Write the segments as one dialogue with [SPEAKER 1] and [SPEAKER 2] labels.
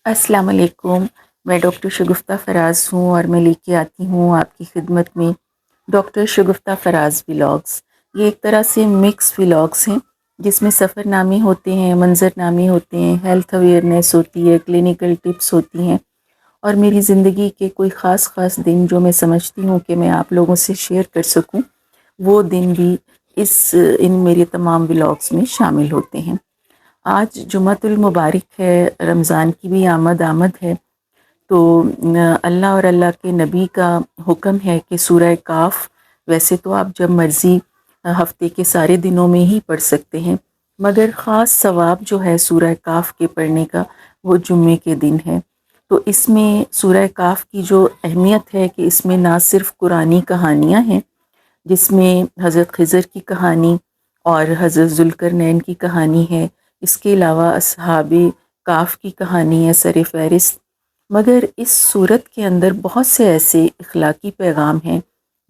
[SPEAKER 1] السلام علیکم۔ میں ڈاکٹر شگفتہ فراز ہوں اور میں لے کے آتی ہوں آپ کی خدمت میں ڈاکٹر شگفتہ فراز ولاگز۔ یہ ایک طرح سے مکس ولاگز ہیں جس میں سفر نامے ہوتے ہیں، منظر نامے ہوتے ہیں، ہیلتھ اویئرنیس ہوتی ہے، کلینکل ٹپس ہوتی ہیں، اور میری زندگی کے کوئی خاص دن جو میں سمجھتی ہوں کہ میں آپ لوگوں سے شیئر کر سکوں، وہ دن بھی ان میرے تمام ولاگز میں شامل ہوتے ہیں۔ آج جمعۃ المبارک ہے، رمضان کی بھی آمد ہے، تو اللہ اور اللہ کے نبی کا حکم ہے کہ سورہ کاف ویسے تو آپ جب مرضی ہفتے کے سارے دنوں میں ہی پڑھ سکتے ہیں، مگر خاص ثواب جو ہے سورہ کاف کے پڑھنے کا وہ جمعے کے دن ہے۔ تو اس میں سورہ کاف کی جو اہمیت ہے کہ اس میں نہ صرف قرآنی کہانیاں ہیں، جس میں حضرت خضر کی کہانی اور حضرت ذوالقرنین کی کہانی ہے، اس کے علاوہ اصحاب کاف کی کہانی ہے سر فہرست، مگر اس صورت کے اندر بہت سے ایسے اخلاقی پیغام ہیں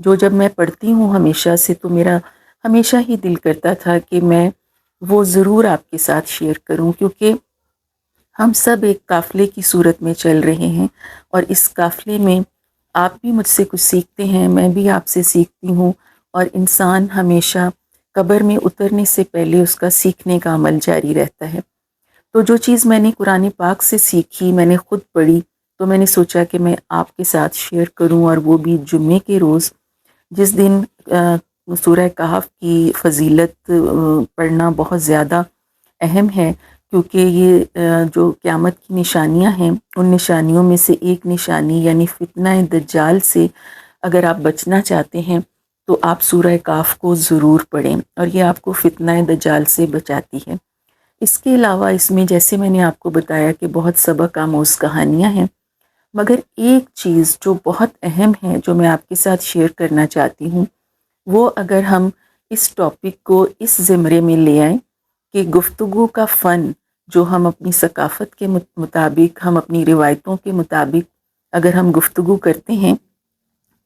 [SPEAKER 1] جو جب میں پڑھتی ہوں ہمیشہ سے تو میرا ہمیشہ ہی دل کرتا تھا کہ میں وہ ضرور آپ کے ساتھ شیئر کروں، کیونکہ ہم سب ایک قافلے کی صورت میں چل رہے ہیں، اور اس قافلے میں آپ بھی مجھ سے کچھ سیکھتے ہیں، میں بھی آپ سے سیکھتی ہوں، اور انسان ہمیشہ قبر میں اترنے سے پہلے اس کا سیکھنے کا عمل جاری رہتا ہے۔ تو جو چیز میں نے قرآن پاک سے سیکھی، میں نے خود پڑھی، تو میں نے سوچا کہ میں آپ کے ساتھ شیئر کروں، اور وہ بھی جمعے کے روز، جس دن سورہ کہف کی فضیلت پڑھنا بہت زیادہ اہم ہے، کیونکہ یہ جو قیامت کی نشانیاں ہیں ان نشانیوں میں سے ایک نشانی یعنی فتنہ دجال سے اگر آپ بچنا چاہتے ہیں تو آپ سورہ کاف کو ضرور پڑھیں، اور یہ آپ کو فتنہ دجال سے بچاتی ہے۔ اس کے علاوہ اس میں جیسے میں نے آپ کو بتایا کہ بہت سبق آموز کہانیاں ہیں، مگر ایک چیز جو بہت اہم ہے جو میں آپ کے ساتھ شیئر کرنا چاہتی ہوں، وہ اگر ہم اس ٹاپک کو اس زمرے میں لے آئیں کہ گفتگو کا فن جو ہم اپنی ثقافت کے مطابق، ہم اپنی روایتوں کے مطابق اگر ہم گفتگو کرتے ہیں،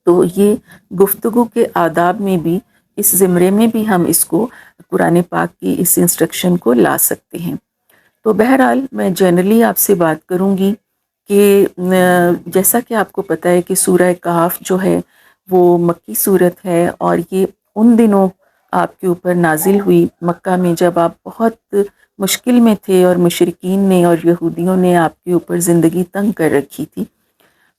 [SPEAKER 1] تو یہ گفتگو کے آداب میں بھی، اس زمرے میں بھی ہم اس کو قرآن پاک کی اس انسٹرکشن کو لا سکتے ہیں۔ تو بہرحال میں جنرلی آپ سے بات کروں گی کہ جیسا کہ آپ کو پتہ ہے کہ سورہ کہف جو ہے وہ مکی صورت ہے، اور یہ ان دنوں آپ کے اوپر نازل ہوئی مکہ میں جب آپ بہت مشکل میں تھے، اور مشرکین نے اور یہودیوں نے آپ کے اوپر زندگی تنگ کر رکھی تھی۔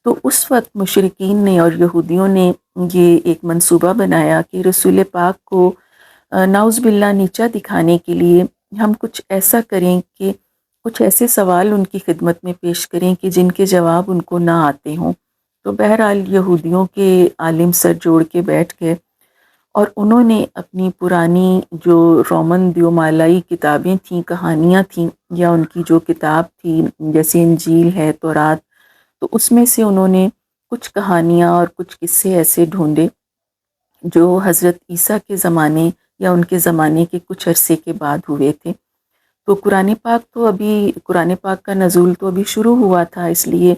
[SPEAKER 1] تو اس وقت مشرکین نے اور یہودیوں نے یہ ایک منصوبہ بنایا کہ رسول پاک کو نعوذ باللہ نیچا دکھانے کے لیے ہم کچھ ایسا کریں کہ کچھ ایسے سوال ان کی خدمت میں پیش کریں کہ جن کے جواب ان کو نہ آتے ہوں۔ تو بہرحال یہودیوں کے عالم سر جوڑ کے بیٹھ گئے، اور انہوں نے اپنی پرانی جو رومن دیومالائی کتابیں تھیں، کہانیاں تھیں، یا ان کی جو کتاب تھی جیسے انجیل ہے، تورات، تو اس میں سے انہوں نے کچھ کہانیاں اور کچھ قصے ایسے ڈھونڈے جو حضرت عیسیٰ کے زمانے یا ان کے زمانے کے کچھ عرصے کے بعد ہوئے تھے۔ تو قرآن پاک کا نزول تو ابھی شروع ہوا تھا، اس لیے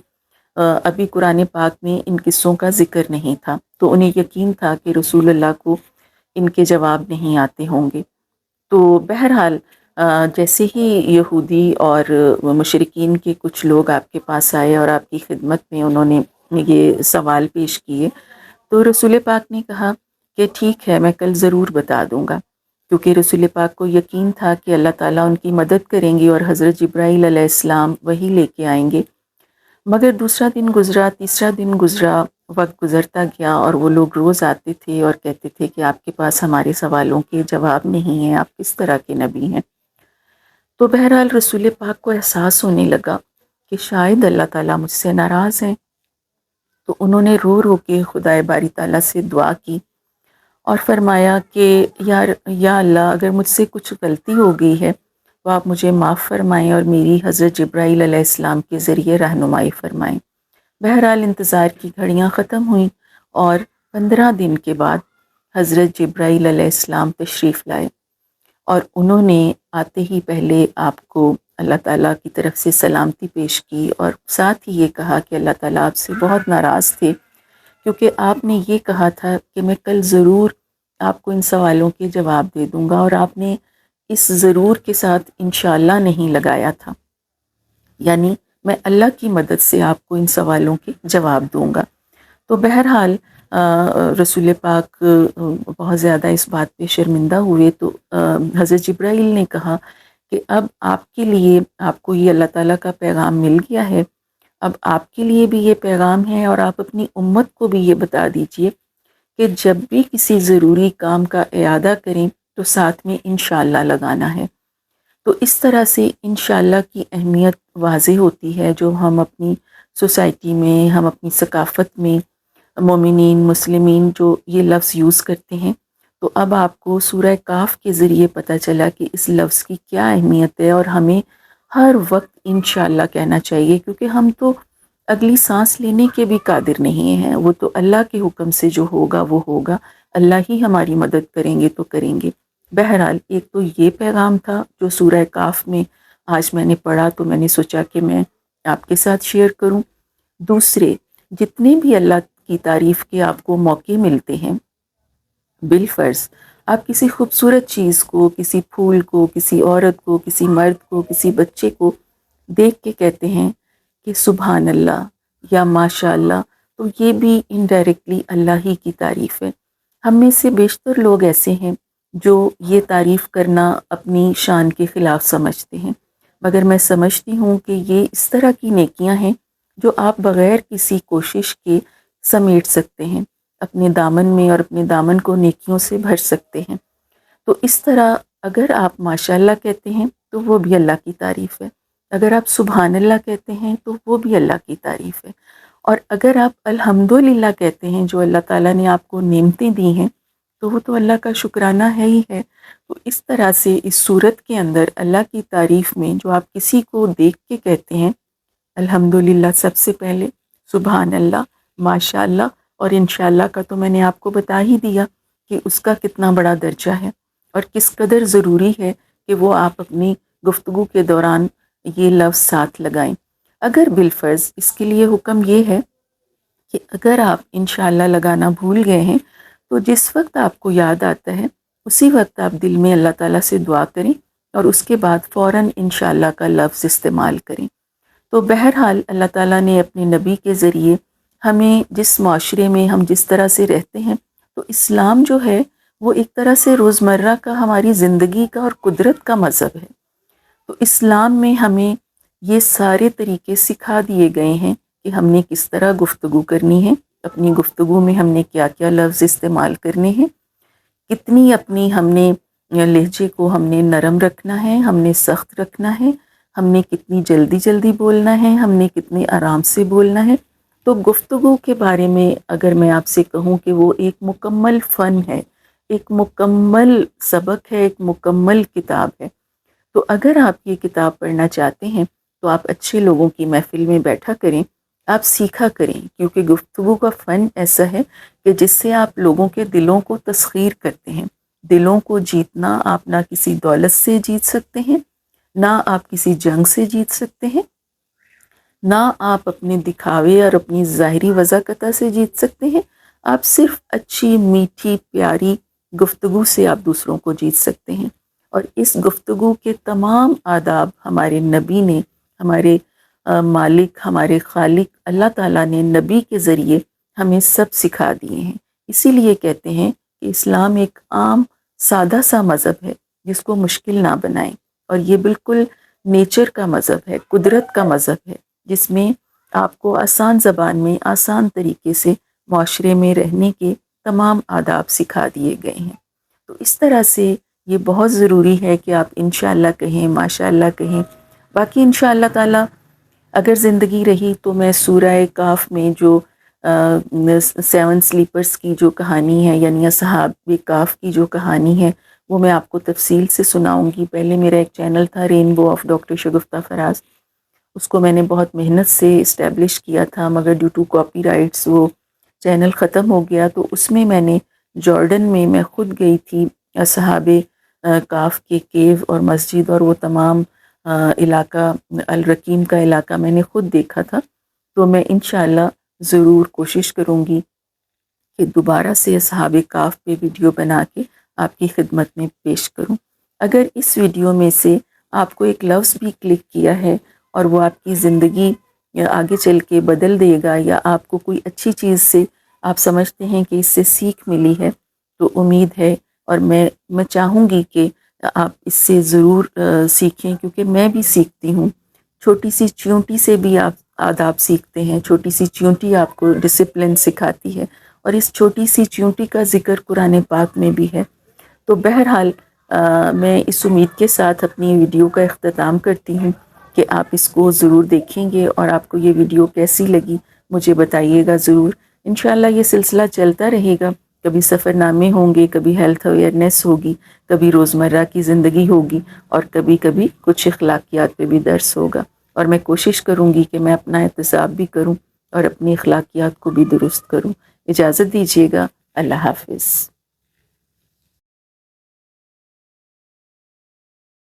[SPEAKER 1] ابھی قرآن پاک میں ان قصوں کا ذکر نہیں تھا، تو انہیں یقین تھا کہ رسول اللہ کو ان کے جواب نہیں آتے ہوں گے۔ تو بہرحال جیسے ہی یہودی اور مشرکین کے کچھ لوگ آپ کے پاس آئے اور آپ کی خدمت میں انہوں نے یہ سوال پیش کیے، تو رسول پاک نے کہا کہ ٹھیک ہے، میں کل ضرور بتا دوں گا، کیونکہ رسول پاک کو یقین تھا کہ اللہ تعالیٰ ان کی مدد کریں گے اور حضرت جبرائیل علیہ السلام وہی لے کے آئیں گے۔ مگر دوسرا دن گزرا، تیسرا دن گزرا، وقت گزرتا گیا، اور وہ لوگ روز آتے تھے اور کہتے تھے کہ آپ کے پاس ہمارے سوالوں کے جواب نہیں ہیں، آپ کس طرح کے نبی ہیں؟ تو بہرحال رسول پاک کو احساس ہونے لگا کہ شاید اللہ تعالیٰ مجھ سے ناراض ہیں، تو انہوں نے رو رو کے خدائے باری تعالیٰ سے دعا کی اور فرمایا کہ یا اللہ، اگر مجھ سے کچھ غلطی ہو گئی ہے تو آپ مجھے معاف فرمائیں اور میری حضرت جبرائیل علیہ السلام کے ذریعے رہنمائی فرمائیں۔ بہرحال انتظار کی گھڑیاں ختم ہوئیں، اور 15 دن کے بعد حضرت جبرائیل علیہ السلام تشریف لائے، اور انہوں نے آتے ہی پہلے آپ کو اللہ تعالیٰ کی طرف سے سلامتی پیش کی، اور ساتھ ہی یہ کہا کہ اللہ تعالیٰ آپ سے بہت ناراض تھے، کیونکہ آپ نے یہ کہا تھا کہ میں کل ضرور آپ کو ان سوالوں کے جواب دے دوں گا، اور آپ نے اس ضرور کے ساتھ انشاءاللہ نہیں لگایا تھا، یعنی میں اللہ کی مدد سے آپ کو ان سوالوں کے جواب دوں گا۔ تو بہرحال رسول پاک بہت زیادہ اس بات پہ شرمندہ ہوئے، تو حضرت جبرائیل نے کہا کہ اب آپ کے لیے، آپ کو یہ اللہ تعالیٰ کا پیغام مل گیا ہے، اب آپ کے لیے بھی یہ پیغام ہے، اور آپ اپنی امت کو بھی یہ بتا دیجئے کہ جب بھی کسی ضروری کام کا اعادہ کریں تو ساتھ میں انشاءاللہ لگانا ہے۔ تو اس طرح سے انشاءاللہ کی اہمیت واضح ہوتی ہے، جو ہم اپنی سوسائٹی میں، ہم اپنی ثقافت میں مومنین مسلمین جو یہ لفظ یوز کرتے ہیں۔ تو اب آپ کو سورہ کاف کے ذریعے پتہ چلا کہ اس لفظ کی کیا اہمیت ہے، اور ہمیں ہر وقت انشاءاللہ کہنا چاہیے، کیونکہ ہم تو اگلی سانس لینے کے بھی قادر نہیں ہیں، وہ تو اللہ کے حکم سے جو ہوگا وہ ہوگا، اللہ ہی ہماری مدد کریں گے تو کریں گے۔ بہرحال ایک تو یہ پیغام تھا جو سورہ کاف میں آج میں نے پڑھا، تو میں نے سوچا کہ میں آپ کے ساتھ شیئر کروں۔ دوسرے، جتنے بھی اللہ کی تعریف کے آپ کو موقع ملتے ہیں، بالفرض آپ کسی خوبصورت چیز کو، کسی پھول کو، کسی عورت کو، کسی مرد کو، کسی بچے کو دیکھ کے کہتے ہیں کہ سبحان اللہ یا ماشاء اللہ، تو یہ بھی انڈائریکٹلی اللہ ہی کی تعریف ہے۔ ہم میں سے بیشتر لوگ ایسے ہیں جو یہ تعریف کرنا اپنی شان کے خلاف سمجھتے ہیں، مگر میں سمجھتی ہوں کہ یہ اس طرح کی نیکیاں ہیں جو آپ بغیر کسی کوشش کے سمیٹ سکتے ہیں، اپنے دامن میں، اور اپنے دامن کو نیکیوں سے بھر سکتے ہیں۔ تو اس طرح اگر آپ ماشاءاللہ کہتے ہیں تو وہ بھی اللہ کی تعریف ہے، اگر آپ سبحان اللہ کہتے ہیں تو وہ بھی اللہ کی تعریف ہے، اور اگر آپ الحمدللہ کہتے ہیں، جو اللہ تعالیٰ نے آپ کو نعمتیں دی ہیں، تو وہ تو اللہ کا شکرانہ ہے ہی ہے۔ تو اس طرح سے اس صورت کے اندر اللہ کی تعریف میں جو آپ کسی کو دیکھ کے کہتے ہیں الحمدللہ، سب سے پہلے سبحان اللہ، ماشاء اللہ اور انشاءاللہ کا تو میں نے آپ کو بتا ہی دیا کہ اس کا کتنا بڑا درجہ ہے، اور کس قدر ضروری ہے کہ وہ آپ اپنی گفتگو کے دوران یہ لفظ ساتھ لگائیں۔ اگر بالفرض اس کے لیے حکم یہ ہے کہ اگر آپ انشاءاللہ لگانا بھول گئے ہیں، تو جس وقت آپ کو یاد آتا ہے اسی وقت آپ دل میں اللہ تعالیٰ سے دعا کریں، اور اس کے بعد فوراً انشاءاللہ کا لفظ استعمال کریں۔ تو بہرحال اللہ تعالیٰ نے اپنے نبی کے ذریعے ہمیں جس معاشرے میں ہم جس طرح سے رہتے ہیں، تو اسلام جو ہے وہ ایک طرح سے روزمرہ کا ہماری زندگی کا اور قدرت کا مذہب ہے۔ تو اسلام میں ہمیں یہ سارے طریقے سکھا دیے گئے ہیں کہ ہم نے کس طرح گفتگو کرنی ہے، اپنی گفتگو میں ہم نے کیا کیا لفظ استعمال کرنے ہیں، کتنی اپنی ہم نے لہجے کو ہم نے نرم رکھنا ہے، ہم نے سخت رکھنا ہے، ہم نے کتنی جلدی جلدی بولنا ہے، ہم نے کتنے آرام سے بولنا ہے۔ تو گفتگو کے بارے میں اگر میں آپ سے کہوں کہ وہ ایک مکمل فن ہے، ایک مکمل سبق ہے، ایک مکمل کتاب ہے۔ تو اگر آپ یہ کتاب پڑھنا چاہتے ہیں تو آپ اچھے لوگوں کی محفل میں بیٹھا کریں، آپ سیکھا کریں، کیونکہ گفتگو کا فن ایسا ہے کہ جس سے آپ لوگوں کے دلوں کو تسخیر کرتے ہیں۔ دلوں کو جیتنا آپ نہ کسی دولت سے جیت سکتے ہیں، نہ آپ کسی جنگ سے جیت سکتے ہیں، نہ آپ اپنے دکھاوے اور اپنی ظاہری وضاحت سے جیت سکتے ہیں۔ آپ صرف اچھی میٹھی پیاری گفتگو سے آپ دوسروں کو جیت سکتے ہیں، اور اس گفتگو کے تمام آداب ہمارے نبی نے، ہمارے مالک، ہمارے خالق اللہ تعالیٰ نے نبی کے ذریعے ہمیں سب سکھا دیے ہیں۔ اسی لیے کہتے ہیں کہ اسلام ایک عام سادہ سا مذہب ہے جس کو مشکل نہ بنائیں، اور یہ بالکل نیچر کا مذہب ہے، قدرت کا مذہب ہے، جس میں آپ کو آسان زبان میں آسان طریقے سے معاشرے میں رہنے کے تمام آداب سکھا دیے گئے ہیں۔ تو اس طرح سے یہ بہت ضروری ہے کہ آپ انشاءاللہ کہیں، ماشاءاللہ کہیں۔ باقی انشاءاللہ تعالی اگر زندگی رہی تو میں سورہ کاف میں جو 7 سلیپرز کی جو کہانی ہے، یعنی اصحاب کاف کی جو کہانی ہے، وہ میں آپ کو تفصیل سے سناؤں گی۔ پہلے میرا ایک چینل تھا رینبو آف ڈاکٹر شگفتہ فراز، اس کو میں نے بہت محنت سے اسٹیبلش کیا تھا، مگر ڈیو ٹو کاپی رائٹس وہ چینل ختم ہو گیا۔ تو اس میں میں نے جارڈن میں خود گئی تھی، اصحاب کاف کے کیو اور مسجد اور وہ تمام علاقہ الرقیم کا علاقہ میں نے خود دیکھا تھا۔ تو میں انشاءاللہ ضرور کوشش کروں گی کہ دوبارہ سے اصحاب کاف پہ ویڈیو بنا کے آپ کی خدمت میں پیش کروں۔ اگر اس ویڈیو میں سے آپ کو ایک لفظ بھی کلک کیا ہے اور وہ آپ کی زندگی آگے چل کے بدل دے گا، یا آپ کو کوئی اچھی چیز سے آپ سمجھتے ہیں کہ اس سے سیکھ ملی ہے، تو امید ہے اور میں چاہوں گی کہ آپ اس سے ضرور سیکھیں، کیونکہ میں بھی سیکھتی ہوں۔ چھوٹی سی چیونٹی سے بھی آپ آداب سیکھتے ہیں، چھوٹی سی چیونٹی آپ کو ڈسپلن سکھاتی ہے، اور اس چھوٹی سی چیونٹی کا ذکر قرآن پاک میں بھی ہے۔ تو بہرحال میں اس امید کے ساتھ اپنی ویڈیو کا اختتام کرتی ہوں کہ آپ اس کو ضرور دیکھیں گے، اور آپ کو یہ ویڈیو کیسی لگی مجھے بتائیے گا ضرور۔ انشاءاللہ یہ سلسلہ چلتا رہے گا، کبھی سفر نامے ہوں گے، کبھی ہیلتھ اویئرنیس ہوگی، کبھی روزمرہ کی زندگی ہوگی، اور کبھی کبھی کچھ اخلاقیات پہ بھی درس ہوگا، اور میں کوشش کروں گی کہ میں اپنا احتساب بھی کروں اور اپنی اخلاقیات کو بھی درست کروں۔ اجازت دیجیے گا، اللہ حافظ۔